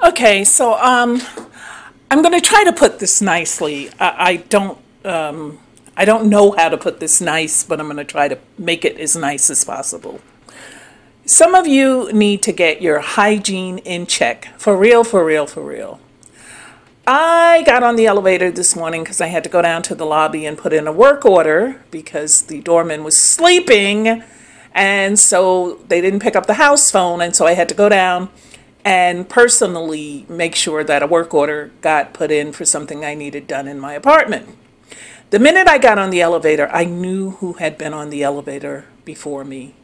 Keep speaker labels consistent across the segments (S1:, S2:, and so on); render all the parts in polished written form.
S1: Okay, so I'm going to try to put this nicely. I don't know how to put this nice, but I'm going to try to make it as nice as possible. Some of you need to get your hygiene in check. For real, for real, for real. I got on the elevator this morning because I had to go down to the lobby and put in a work order because the doorman was sleeping, and so they didn't pick up the house phone, and so I had to go down and personally make sure that a work order got put in for something I needed done in my apartment. The minute I got on the elevator, I knew who had been on the elevator before me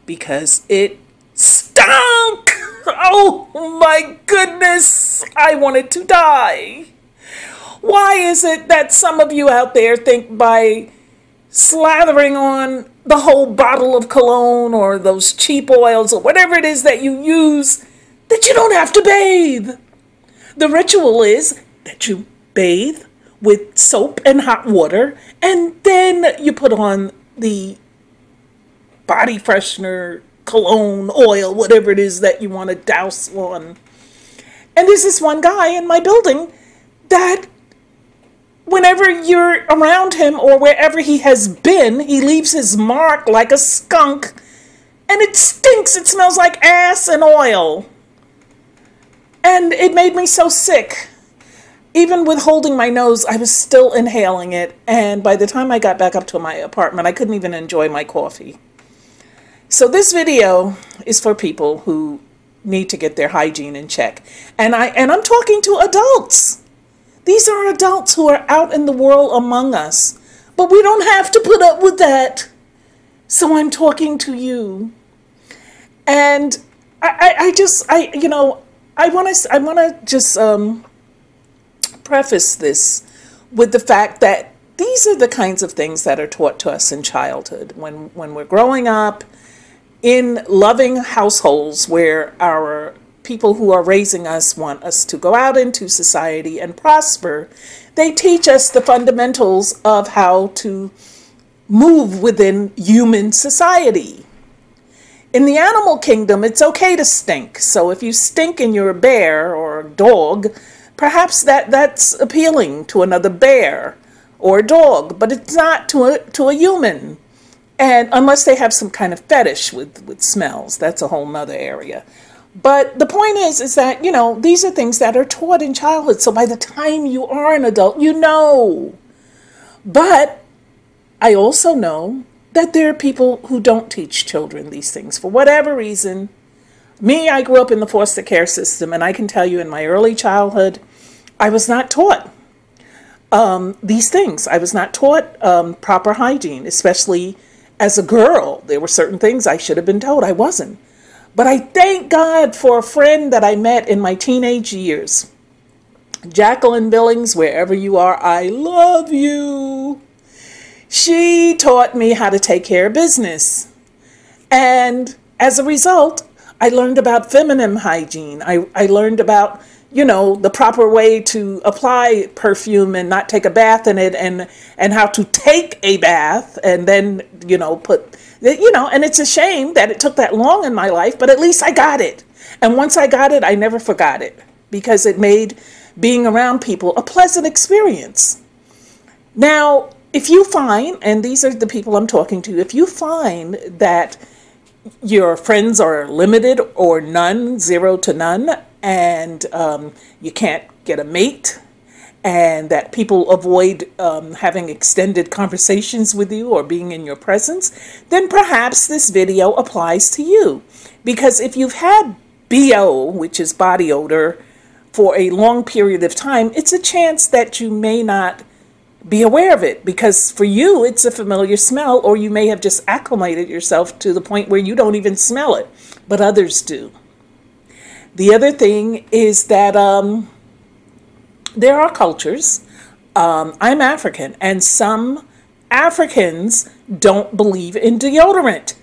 S1: because it stunk. Oh my goodness, I wanted to die. Why is it that some of you out there think by slathering on the whole bottle of cologne or those cheap oils or whatever it is that you use that you don't have to bathe? The ritual is that you bathe with soap and hot water, and then you put on the body freshener, cologne, oil, whatever it is that you want to douse on. And there's this one guy in my building that whenever you're around him or wherever he has been, he leaves his mark like a skunk, and it stinks. It smells like ass and oil. And it made me so sick. Even with holding my nose, I was still inhaling it. And by the time I got back up to my apartment, I couldn't even enjoy my coffee. So this video is for people who need to get their hygiene in check. And I'm talking to adults. These are adults who are out in the world among us. But we don't have to put up with that. So I'm talking to you. And I want to just preface this with the fact that these are the kinds of things that are taught to us in childhood when we're growing up in loving households where our people who are raising us want us to go out into society and prosper. They teach us the fundamentals of how to move within human society. In the animal kingdom, it's okay to stink. So if you stink and you're a bear or a dog, perhaps that's appealing to another bear or a dog, but it's not to a human. And unless they have some kind of fetish with smells, that's a whole nother area. But the point is that, these are things that are taught in childhood. So by the time you are an adult, you know. But I also know that there are people who don't teach children these things for whatever reason. Me, I grew up in the foster care system, and I can tell you in my early childhood, I was not taught these things. I was not taught proper hygiene, especially as a girl. There were certain things I should have been told. I wasn't. But I thank God for a friend that I met in my teenage years. Jacqueline Billings, wherever you are, I love you. She taught me how to take care of business. And as a result, I learned about feminine hygiene. I learned about, the proper way to apply perfume and not take a bath in it, and how to take a bath and then, and it's a shame that it took that long in my life, but at least I got it. And once I got it, I never forgot it because it made being around people a pleasant experience. Now, if you find, and these are the people I'm talking to, if you find that your friends are limited or none, 0 to none, and you can't get a mate, and that people avoid having extended conversations with you or being in your presence, then perhaps this video applies to you. Because if you've had BO, which is body odor, for a long period of time, it's a chance that you may not be aware of it, because for you it's a familiar smell, or you may have just acclimated yourself to the point where you don't even smell it, but others do. The other thing is that there are cultures. I'm African, and some Africans don't believe in deodorant.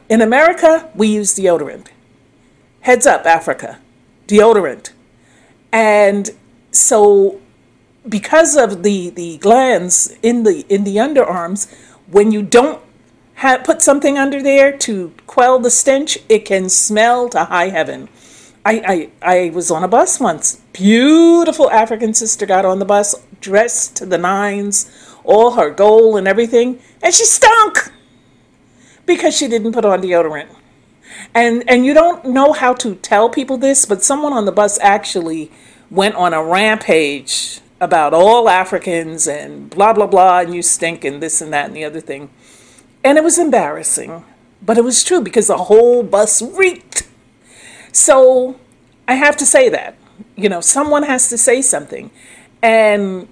S1: In America, we use deodorant. Heads up, Africa, deodorant. And so because of the glands in the underarms, when you don't put something under there to quell the stench, it can smell to high heaven. I was on a bus once. Beautiful African sister got on the bus, dressed to the nines, all her gold and everything, and she stunk because she didn't put on deodorant. And you don't know how to tell people this, but someone on the bus actually went on a rampage about all Africans and blah, blah, blah, and you stink and this and that and the other thing. And it was embarrassing, but it was true because the whole bus reeked. So I have to say that, someone has to say something. And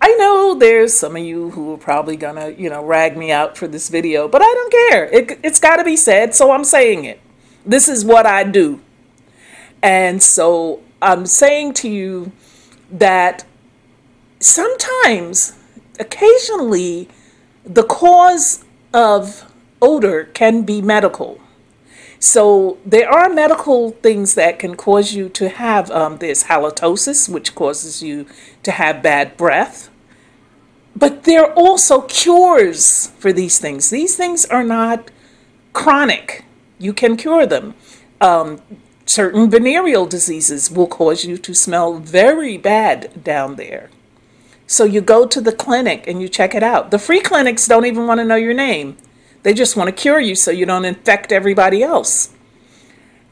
S1: I know there's some of you who are probably gonna, rag me out for this video, but I don't care. It's got to be said, so I'm saying it. This is what I do. And so I'm saying to you that sometimes, occasionally, the cause of odor can be medical. So there are medical things that can cause you to have, there's halitosis, which causes you to have bad breath. But there are also cures for these things. These things are not chronic. You can cure them. Certain venereal diseases will cause you to smell very bad down there. So you go to the clinic and you check it out. The free clinics don't even want to know your name. They just want to cure you so you don't infect everybody else.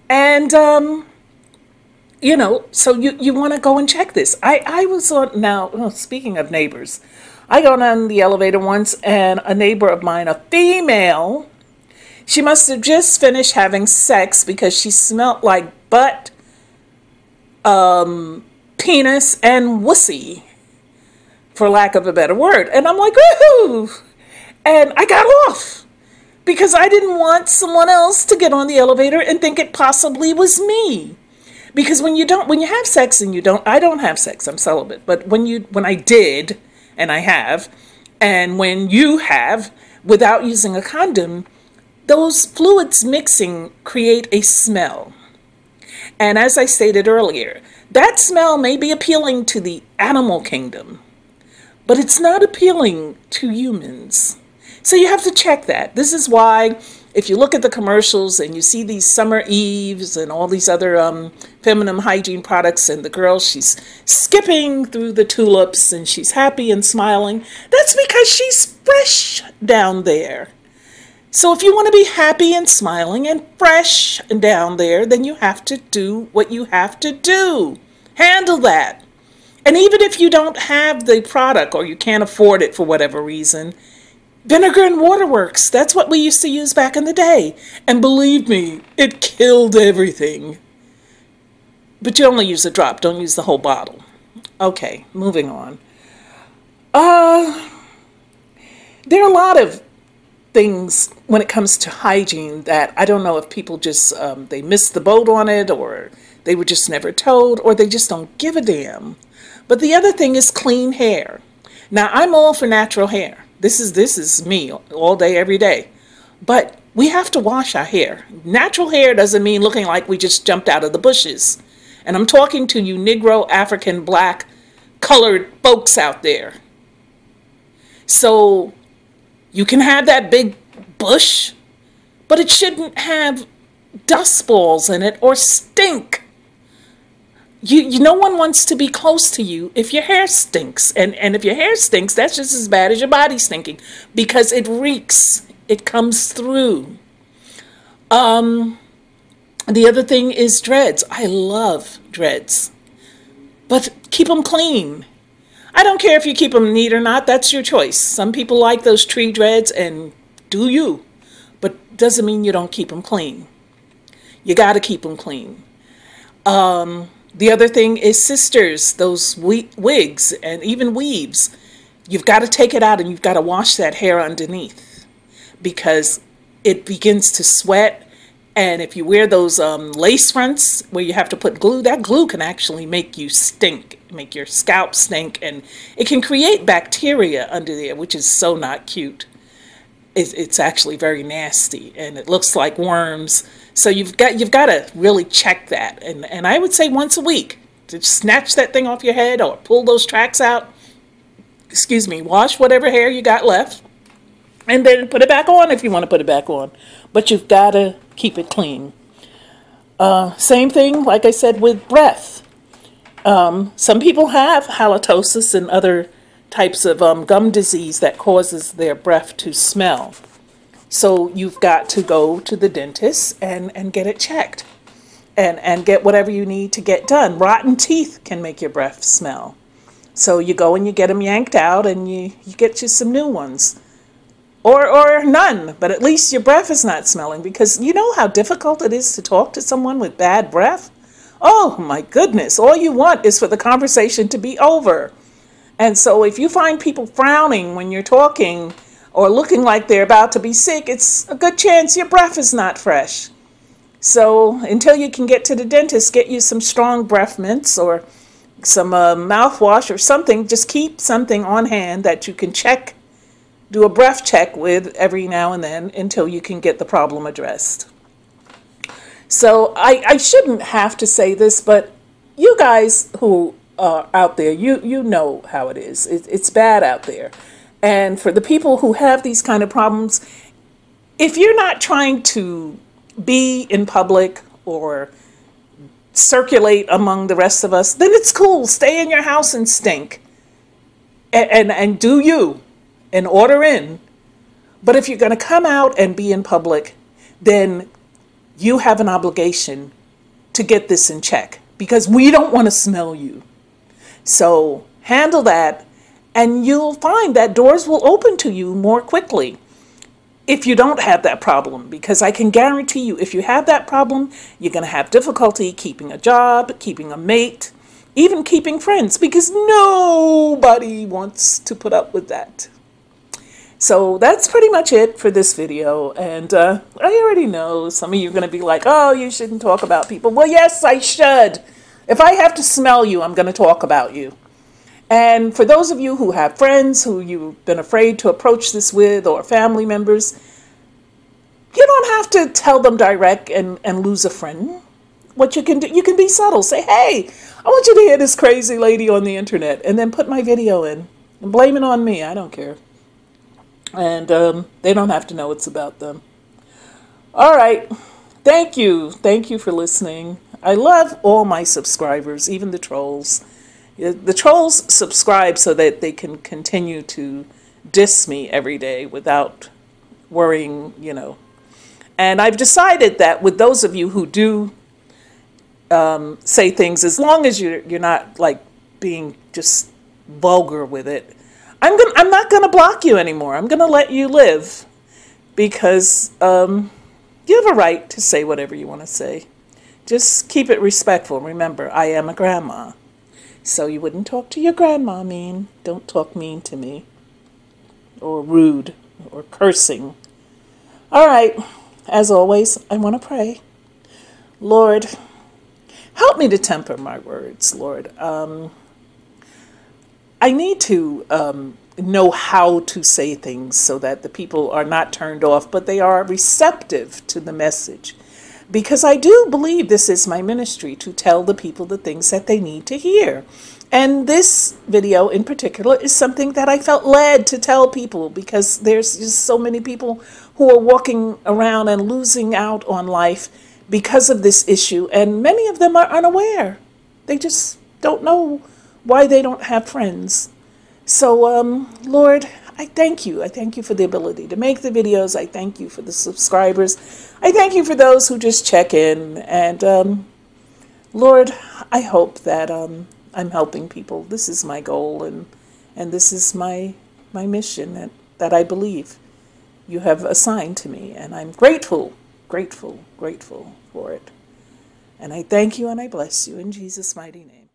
S1: And, so you want to go and check this. I was on, now, speaking of neighbors, I got on the elevator once and a neighbor of mine, a female, she must have just finished having sex because she smelled like butt, penis, and wussy, for lack of a better word. And I'm like, woohoo! And I got off because I didn't want someone else to get on the elevator and think it possibly was me. Because when you have sex and I don't have sex, I'm celibate, but when I did, and I have, and when you have, without using a condom, those fluids mixing create a smell. And as I stated earlier, that smell may be appealing to the animal kingdom, but it's not appealing to humans. So you have to check that. This is why if you look at the commercials and you see these Summer Eves and all these other feminine hygiene products, and the girl, she's skipping through the tulips and she's happy and smiling, that's because she's fresh down there. So if you want to be happy and smiling and fresh down there, then you have to do what you have to do. Handle that. And even if you don't have the product or you can't afford it for whatever reason, vinegar and water works. That's what we used to use back in the day. And believe me, it killed everything. But you only use a drop. Don't use the whole bottle. Okay, moving on. There are a lot of things when it comes to hygiene that I don't know if people just, they missed the boat on it, or they were just never told, or they just don't give a damn. But the other thing is clean hair. Now, I'm all for natural hair. This is me all day, every day. But we have to wash our hair. Natural hair doesn't mean looking like we just jumped out of the bushes. And I'm talking to you Negro, African, Black, colored folks out there. So you can have that big bush, but it shouldn't have dust balls in it or stink. No one wants to be close to you if your hair stinks. And if your hair stinks, that's just as bad as your body stinking, because it reeks. It comes through. The other thing is dreads. I love dreads, but keep them clean. I don't care if you keep them neat or not. That's your choice. Some people like those tree dreads, and do you. But doesn't mean you don't keep them clean. You got to keep them clean. The other thing is sisters, those wigs and even weaves. You've got to take it out and you've got to wash that hair underneath, because it begins to sweat. And if you wear those lace fronts where you have to put glue, that glue can actually make you stink, make your scalp stink, and it can create bacteria under there, which is so not cute. It's actually very nasty, and it looks like worms. So you've got to really check that, and I would say once a week to snatch that thing off your head or pull those tracks out. Excuse me, wash whatever hair you got left, and then put it back on if you want to put it back on. But you've got to keep it clean. Same thing, like I said, with breath. Some people have halitosis and other types of gum disease that causes their breath to smell. So you've got to go to the dentist and get it checked and get whatever you need to get done. Rotten teeth can make your breath smell. So you go and you get them yanked out and you get you some new ones. Or none, but at least your breath is not smelling, because you know how difficult it is to talk to someone with bad breath? Oh my goodness, all you want is for the conversation to be over. And so if you find people frowning when you're talking or looking like they're about to be sick, it's a good chance your breath is not fresh. So until you can get to the dentist, get you some strong breath mints or some mouthwash or something. Just keep something on hand that you can check, do a breath check with every now and then until you can get the problem addressed. So I shouldn't have to say this, but you guys who are out there, you know how it is. It's bad out there. And for the people who have these kind of problems, if you're not trying to be in public or circulate among the rest of us, then it's cool. Stay in your house and stink. And do you. And order in. But if you're going to come out and be in public, then you have an obligation to get this in check, because we don't want to smell you. So handle that, and you'll find that doors will open to you more quickly if you don't have that problem, because I can guarantee you, if you have that problem, you're going to have difficulty keeping a job, keeping a mate, even keeping friends, because nobody wants to put up with that. So that's pretty much it for this video. And I already know some of you are going to be like, oh, you shouldn't talk about people. Well, yes, I should. If I have to smell you, I'm going to talk about you. And for those of you who have friends who you've been afraid to approach this with, or family members, you don't have to tell them direct and lose a friend. What you can do, you can be subtle. Say, hey, I want you to hear this crazy lady on the internet, and then put my video in and blame it on me. I don't care. And they don't have to know it's about them. All right. Thank you. Thank you for listening. I love all my subscribers, even the trolls. The trolls subscribe so that they can continue to diss me every day without worrying, you know. And I've decided that with those of you who do say things, as long as you're not like being just vulgar with it, I'm not gonna block you anymore. I'm gonna let you live, because you have a right to say whatever you want to say. Just keep it respectful. Remember, I am a grandma, so you wouldn't talk to your grandma mean. Don't talk mean to me, or rude, or cursing. All right. As always, I want to pray. Lord, help me to temper my words, Lord. I need to know how to say things so that the people are not turned off, but they are receptive to the message. Because I do believe this is my ministry, to tell the people the things that they need to hear. And this video in particular is something that I felt led to tell people, because there's just so many people who are walking around and losing out on life because of this issue. And many of them are unaware. They just don't know why they don't have friends. So, Lord, I thank you. I thank you for the ability to make the videos. I thank you for the subscribers. I thank you for those who just check in. And, Lord, I hope that I'm helping people. This is my goal, and this is my mission that I believe you have assigned to me. And I'm grateful for it. And I thank you and I bless you in Jesus' mighty name.